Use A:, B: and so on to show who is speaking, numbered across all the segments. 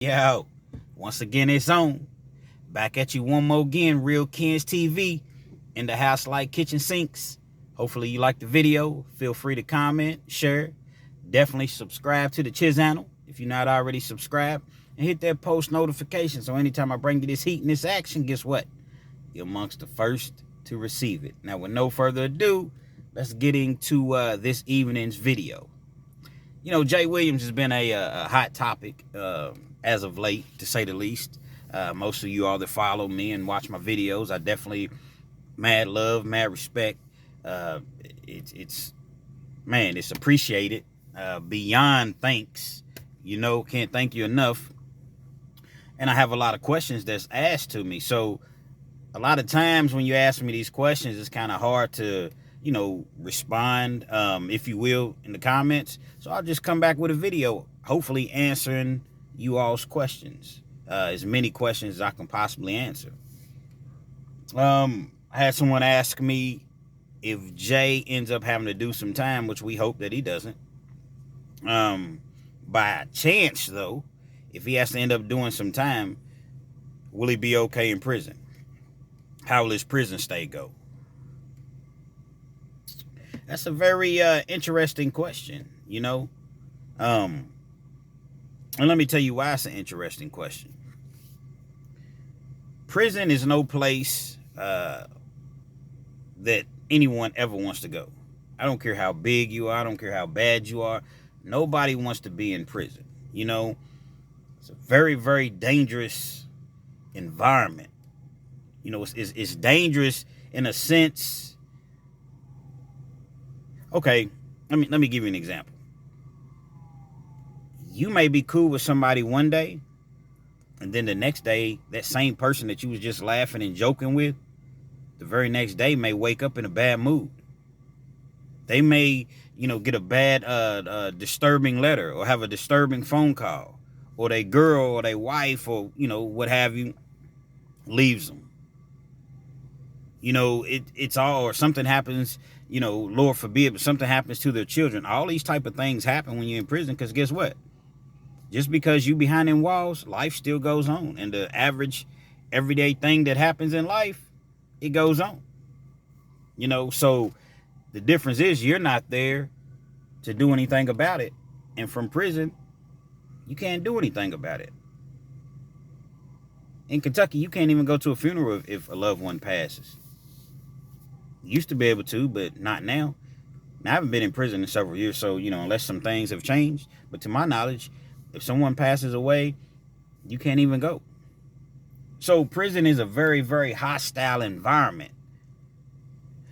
A: Yo, once again, it's on. Back at you one more again, Real Kens TV in the house like kitchen sinks. Hopefully you like the video. Feel free to comment, share. Definitely subscribe to the channel if you're not already subscribed. And hit that post notification so anytime I bring you this heat and this action, guess what? You're amongst the first to receive it. Now, with no further ado, let's get into this evening's video. You know, Jay Williams has been a hot topic as of late, to say the least. Most of you all that follow me and watch my videos, I definitely mad love, mad respect. It's appreciated beyond thanks. You know, can't thank you enough. And I have a lot of questions that's asked to me. So a lot of times when you ask me these questions, it's kind of hard to, you know, respond, if you will, in the comments. So I'll just come back with a video, hopefully answering you all's questions, as many questions as I can possibly answer. I had someone ask me if Jay ends up having to do some time, which we hope that he doesn't. By chance, though, if he has to end up doing some time, will he be okay in prison? How will his prison stay go? That's a very interesting question, you know. And let me tell you why it's an interesting question. Prison is no place that anyone ever wants to go. I don't care how big you are. I don't care how bad you are. Nobody wants to be in prison. You know, it's a very, very dangerous environment. You know, it's dangerous in a sense. Okay, let me give you an example. You may be cool with somebody one day, and then the next day, that same person that you was just laughing and joking with, the very next day may wake up in a bad mood. They may, you know, get a bad, disturbing letter or have a disturbing phone call, or their girl or their wife or, you know, what have you, leaves them. You know, it's all, or something happens, you know, Lord forbid, but something happens to their children. All these type of things happen when you're in prison, because guess what? Just because you behind them walls, life still goes on. And the average, everyday thing that happens in life, it goes on. You know, so the difference is you're not there to do anything about it. And from prison, you can't do anything about it. In Kentucky, you can't even go to a funeral if a loved one passes. Used to be able to, but not now. Now, I haven't been in prison in several years, so, you know, unless some things have changed. But to my knowledge, if someone passes away, you can't even go. So prison is a very, very hostile environment.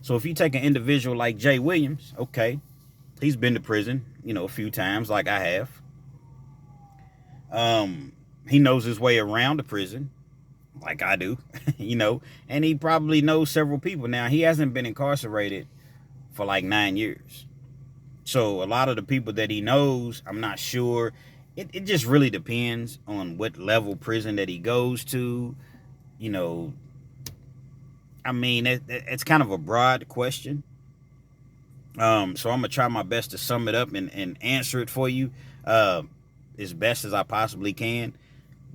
A: So if you take an individual like Jay Williams, okay, he's been to prison, you know, a few times like I have. He knows his way around the prison like I do, you know, and he probably knows several people. Now, he hasn't been incarcerated for like 9 years. So a lot of the people that he knows, I'm not sure. It just really depends on what level prison that he goes to. You know, I mean, it's kind of a broad question. So I'm going to try my best to sum it up and answer it for you as best as I possibly can.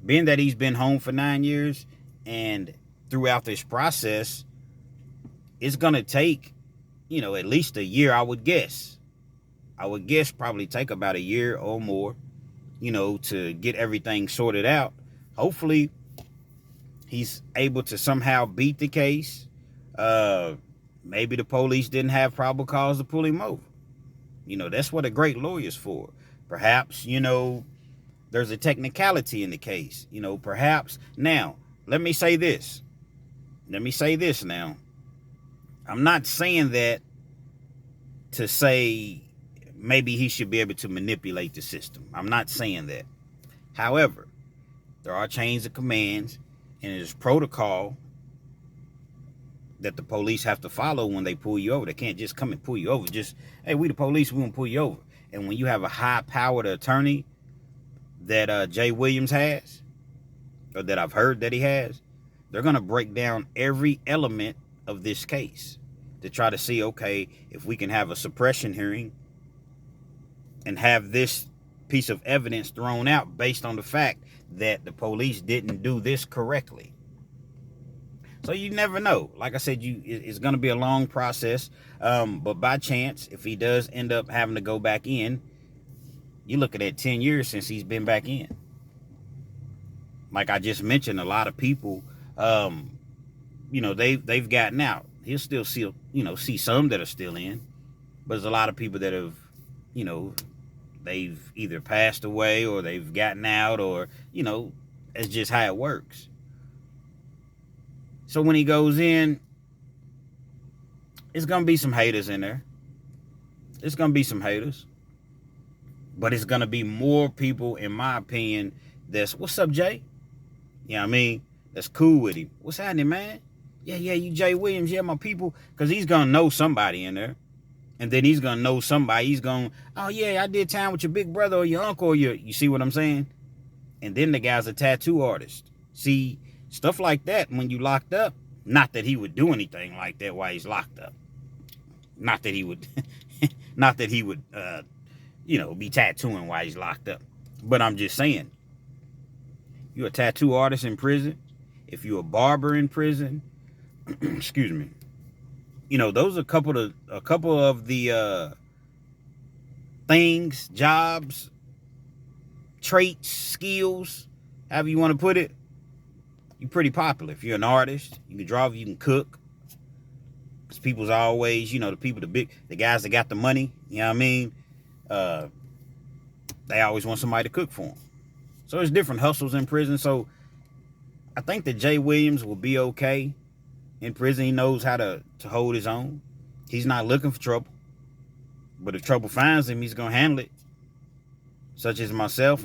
A: Being that he's been home for 9 years, and throughout this process, it's going to take, you know, at least a year, I would guess. I would guess probably take about a year or more, you know, to get everything sorted out. Hopefully, he's able to somehow beat the case. Maybe the police didn't have probable cause to pull him over. You know, that's what a great lawyer's for. Perhaps, you know, there's a technicality in the case. You know, perhaps. Now, let me say this. Now. I'm not saying that to say maybe he should be able to manipulate the system. I'm not saying that. However, there are chains of commands, and there's protocol that the police have to follow when they pull you over. They can't just come and pull you over. Just, hey, we the police, we gonna pull you over. And when you have a high-powered attorney that Jay Williams has, or that I've heard that he has, they're gonna break down every element of this case to try to see, okay, if we can have a suppression hearing and have this piece of evidence thrown out based on the fact that the police didn't do this correctly. So you never know. Like I said, it's going to be a long process. But by chance, if he does end up having to go back in, you're looking at 10 years since he's been back in. Like I just mentioned, a lot of people, they've gotten out. He'll still see some that are still in, but there's a lot of people that have, they've either passed away or they've gotten out, or that's just how it works. So when he goes in, it's gonna be some haters in there. It's gonna be some haters, but it's gonna be more people, in my opinion, that's, what's up, Jay? Yeah, I mean, that's cool with him. What's happening, man? Yeah, you Jay Williams, yeah, my people. Because he's going to know somebody in there. And then he's going to know somebody. He's going, oh, yeah, I did time with your big brother or your uncle or you see what I'm saying? And then the guy's a tattoo artist. See, stuff like that when you locked up, not that he would do anything like that while he's locked up. Not that he would, be tattooing while he's locked up. But I'm just saying, you're a tattoo artist in prison. If you're a barber in prison, excuse me, those are a couple of the things, jobs, traits, skills, however you want to put it. You're pretty popular. If you're an artist, you can draw, you can cook. Because people's always, the guys that got the money, you know what I mean? They always want somebody to cook for them. So there's different hustles in prison. So I think that Jay Williams will be okay in prison. He knows how to hold his own. He's not looking for trouble. But if trouble finds him, he's going to handle it. Such as myself,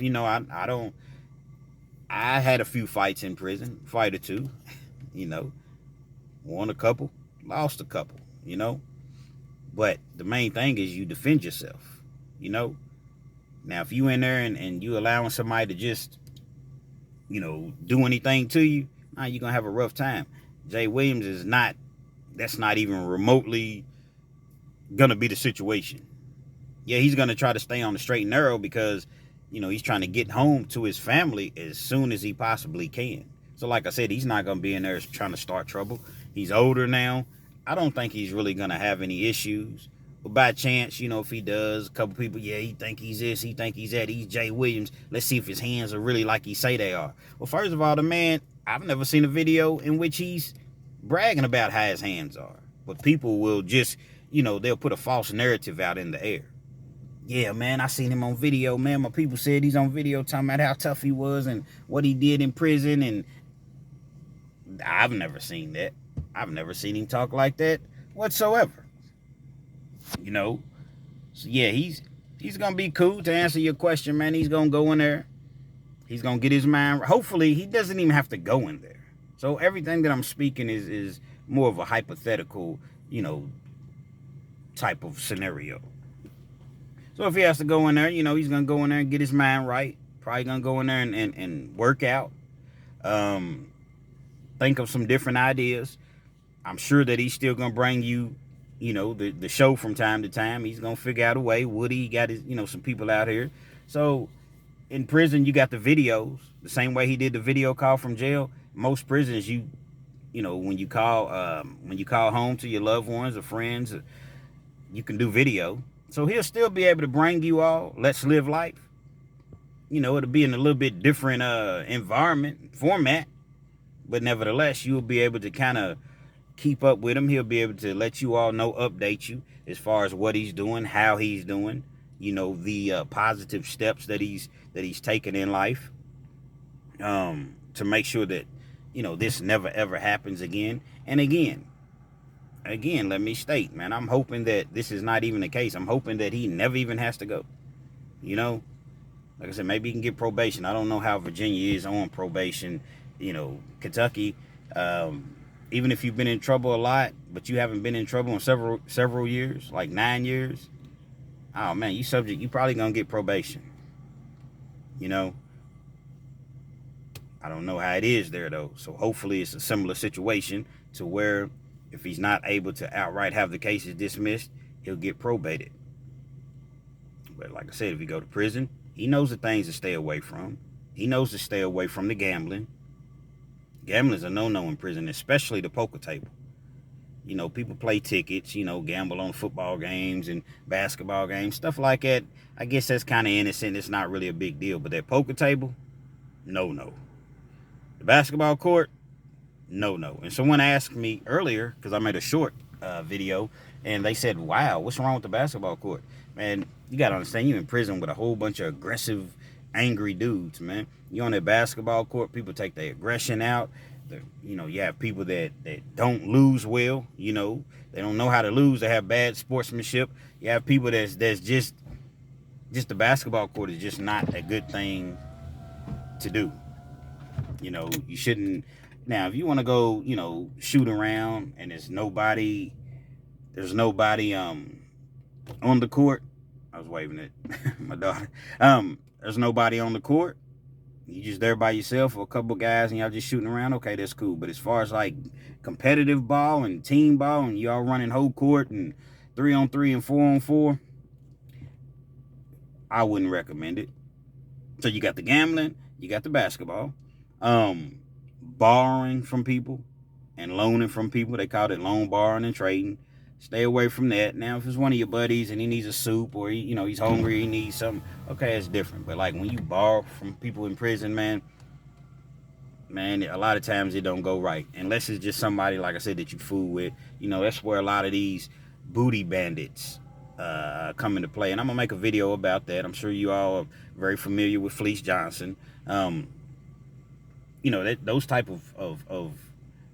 A: I had a few fights in prison, fight or two, won a couple, lost a couple, But the main thing is you defend yourself, Now, if you in there and you allowing somebody to just, do anything to you, you're going to have a rough time. Jay Williams that's not even remotely going to be the situation. Yeah, he's going to try to stay on the straight and narrow because, he's trying to get home to his family as soon as he possibly can. So like I said, he's not going to be in there trying to start trouble. He's older now. I don't think he's really going to have any issues. But by chance, if he does, a couple people, yeah, he think he's this, he think he's that, he's Jay Williams. Let's see if his hands are really like he say they are. Well, first of all, the man, I've never seen a video in which he's bragging about how his hands are. But people will just, they'll put a false narrative out in the air. Yeah, man, I seen him on video, man. My people said he's on video talking about how tough he was and what he did in prison. And I've never seen that. I've never seen him talk like that whatsoever. So yeah, he's gonna be cool. To answer your question, man, he's gonna go in there. He's gonna get his mind. Hopefully, he doesn't even have to go in there. So everything that I'm speaking is more of a hypothetical, type of scenario. So if he has to go in there, he's gonna go in there and get his mind right. Probably gonna go in there and work out. Think of some different ideas. I'm sure that he's still gonna bring you, the show from time to time. He's gonna figure out a way. Woody got his, some people out here. So in prison, you got the videos. The same way he did the video call from jail. Most prisons, when you call home to your loved ones or friends, you can do video. So he'll still be able to bring you all. Let's live life. It'll be in a little bit different environment, format. But nevertheless, you'll be able to kind of keep up with him. He'll be able to let you all know, update you as far as what he's doing, how he's doing, the positive steps that he's taken in life, to make sure that, this never ever happens again. And again, let me state, man, I'm hoping that this is not even the case. I'm hoping that he never even has to go. Like I said, maybe he can get probation. I don't know how Virginia is on probation. Kentucky, even if you've been in trouble a lot, but you haven't been in trouble in several years, like 9 years, oh man, you probably gonna get probation. I don't know how it is there though. So hopefully it's a similar situation to where if he's not able to outright have the cases dismissed, he'll get probated. But like I said, if you go to prison, He knows the things to stay away from. He knows to stay away from the gambling. Gambling is a no-no in prison, especially the poker table. You know, people play tickets, you know, gamble on football games and basketball games, stuff like that. I guess that's kind of innocent. It's not really a big deal. But that poker table, no. The basketball court, no. And someone asked me earlier, because I made a short video, and they said, wow, what's wrong with the basketball court? Man, you got to understand, you're in prison with a whole bunch of aggressive, angry dudes, man. You're on that basketball court, people take their aggression out. You know, you have people that don't lose well, you know. They don't know how to lose. They have bad sportsmanship. You have people that's just the basketball court is just not a good thing to do. You know, you shouldn't. Now, if you want to go, you know, shoot around and there's nobody on the court. I was waving at my daughter. There's nobody on the court. You just there by yourself or a couple guys and y'all just shooting around. Okay, that's cool. But as far as like competitive ball and team ball and y'all running whole court and 3-on-3 and 4-on-4, I wouldn't recommend it. So you got the gambling, you got the basketball, borrowing from people and loaning from people. They call it loan borrowing and trading. Stay away from that. Now, if it's one of your buddies and he needs a soup or he's hungry, he needs something, okay, it's different. But like when you borrow from people in prison, man, a lot of times it don't go right. Unless it's just somebody, like I said, that you fool with. You know, that's where a lot of these booty bandits come into play. And I'm gonna make a video about that. I'm sure you all are very familiar with Fleece Johnson. You know, those type of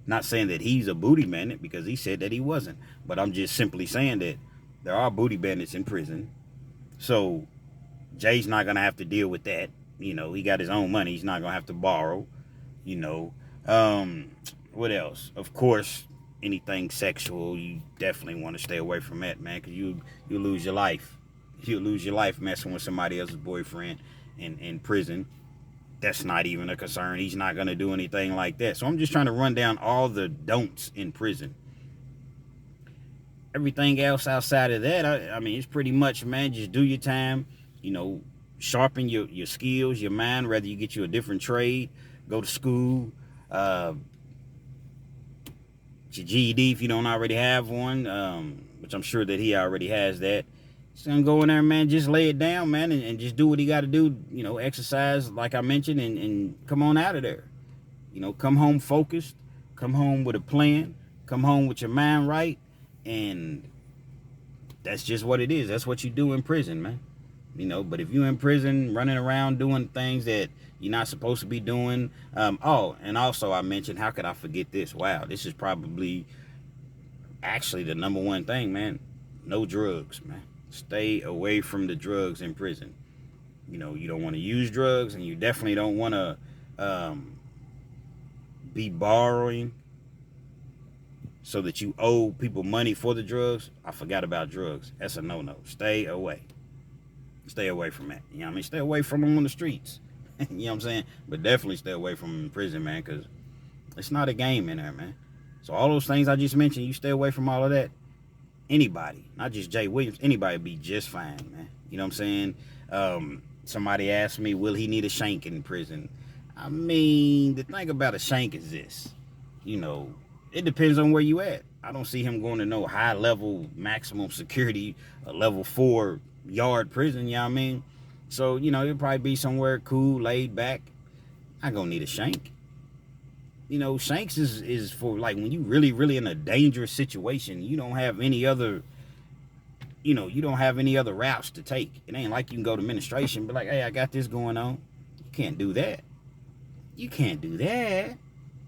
A: not saying that he's a booty bandit because he said that he wasn't, but I'm just simply saying that there are booty bandits in prison. So Jay's not gonna have to deal with that. You know, he got his own money. He's not gonna have to borrow. You know, what else? Of course, anything sexual, you definitely want to stay away from that, man, because you lose your life. You'll lose your life messing with somebody else's boyfriend in prison. That's not even a concern. He's not going to do anything like that. So I'm just trying to run down all the don'ts in prison. Everything else outside of that, I mean, it's pretty much, man, just do your time. You know, sharpen your skills, your mind, whether you get you a different trade, go to school, your GED if you don't already have one, which I'm sure that he already has that. He's gonna go in there, man, just lay it down, man, and just do what he got to do, you know, exercise, like I mentioned, and come on out of there. You know, come home focused, come home with a plan, come home with your mind right, and that's just what it is. That's what you do in prison, man. You know, but if you're in prison running around doing things that you're not supposed to be doing, oh, and also I mentioned, how could I forget this? Wow, this is probably actually the number one thing, man. No drugs, man. Stay away from the drugs in prison. You know, you don't want to use drugs, and you definitely don't want to be borrowing so that you owe people money for the drugs. I forgot about drugs. That's a no-no. Stay away. Stay away from that. You know what I mean? Stay away from them on the streets. You know what I'm saying? But definitely stay away from them in prison, man, because it's not a game in there, man. So all those things I just mentioned, you stay away from all of that. Anybody, not just Jay Williams, anybody be just fine, man. You know what I'm saying? Somebody asked me, will he need a shank in prison? I mean, the thing about a shank is this. You know, it depends on where you at. I don't see him going to no high level, maximum security, a level 4 yard prison, you know what I mean? So, you know, it'll probably be somewhere cool, laid back. I gonna need a shank. You know, shanks is for like when you really in a dangerous situation. You don't have any other, you don't have any other routes to take. It ain't like you can go to administration, but like, hey, I got this going on. You can't do that. You can't do that.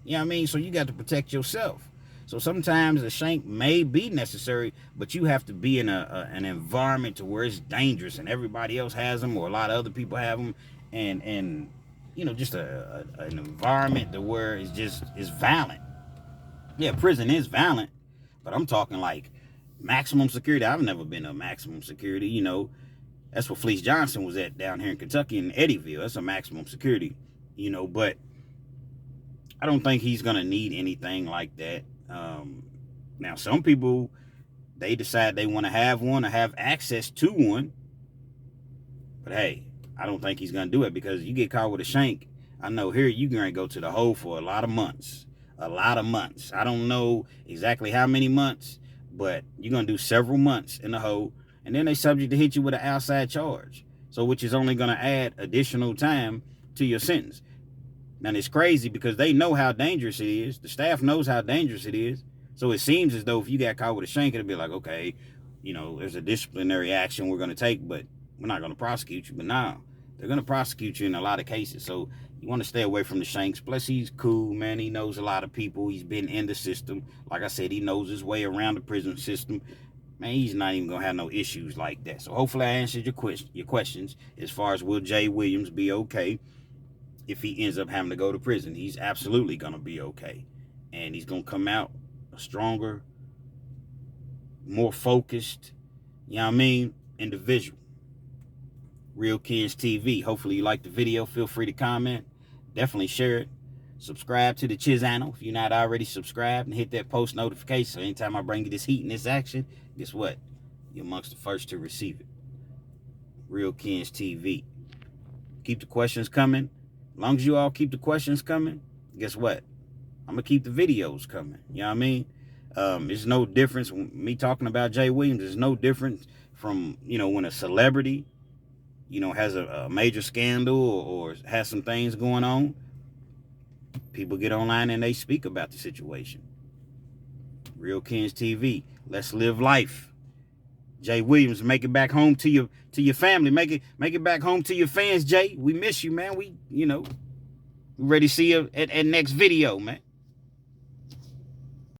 A: You know what I mean? So you got to protect yourself. So sometimes a shank may be necessary, but you have to be in an environment to where it's dangerous and everybody else has them, or a lot of other people have them, and you know, just an environment to where it's violent. Yeah, prison is violent, but I'm talking like maximum security. I've never been to maximum security. You know, that's what Fleece Johnson was at down here in Kentucky in Eddyville. That's a maximum security. You know, but I don't think he's gonna need anything like that. Now, some people, they decide they want to have one or have access to one. But hey, I don't think he's gonna do it, because you get caught with a shank. I know here you're gonna go to the hole for a lot of months. A lot of months. I don't know exactly how many months, but you're gonna do several months in the hole, and then they subject to hit you with an outside charge. So which is only gonna add additional time to your sentence. Now it's crazy because they know how dangerous it is. The staff knows how dangerous it is. So it seems as though if you got caught with a shank, it'll be like, okay, there's a disciplinary action we're gonna take, but we're not gonna prosecute you. But now they're gonna prosecute you in a lot of cases. So you want to stay away from the shanks. Plus, he's cool, man. He knows a lot of people. He's been in the system. Like I said, he knows his way around the prison system. Man, he's not even gonna have no issues like that. So hopefully I answered your questions as far as will Jay Williams be okay if he ends up having to go to prison. He's absolutely gonna be okay, and he's gonna come out a stronger, more focused, individual. Real Kids TV. Hopefully you liked the video. Feel free to comment. Definitely share it. Subscribe to the channel if you're not already subscribed, and hit that post notification so anytime I bring you this heat and this action, guess what? You're amongst the first to receive it. Real Kids TV. Keep the questions coming. As long as you all keep the questions coming, guess what? I'm going to keep the videos coming. You know what I mean? There's no difference. Me talking about Jay Williams, there's no difference from, when a celebrity, has a major scandal or has some things going on. People get online and they speak about the situation. Real Kids TV. Let's live life. Jay Williams, make it back home to your family. Make it back home to your fans, Jay. We miss you, man. We ready to see you at next video, man.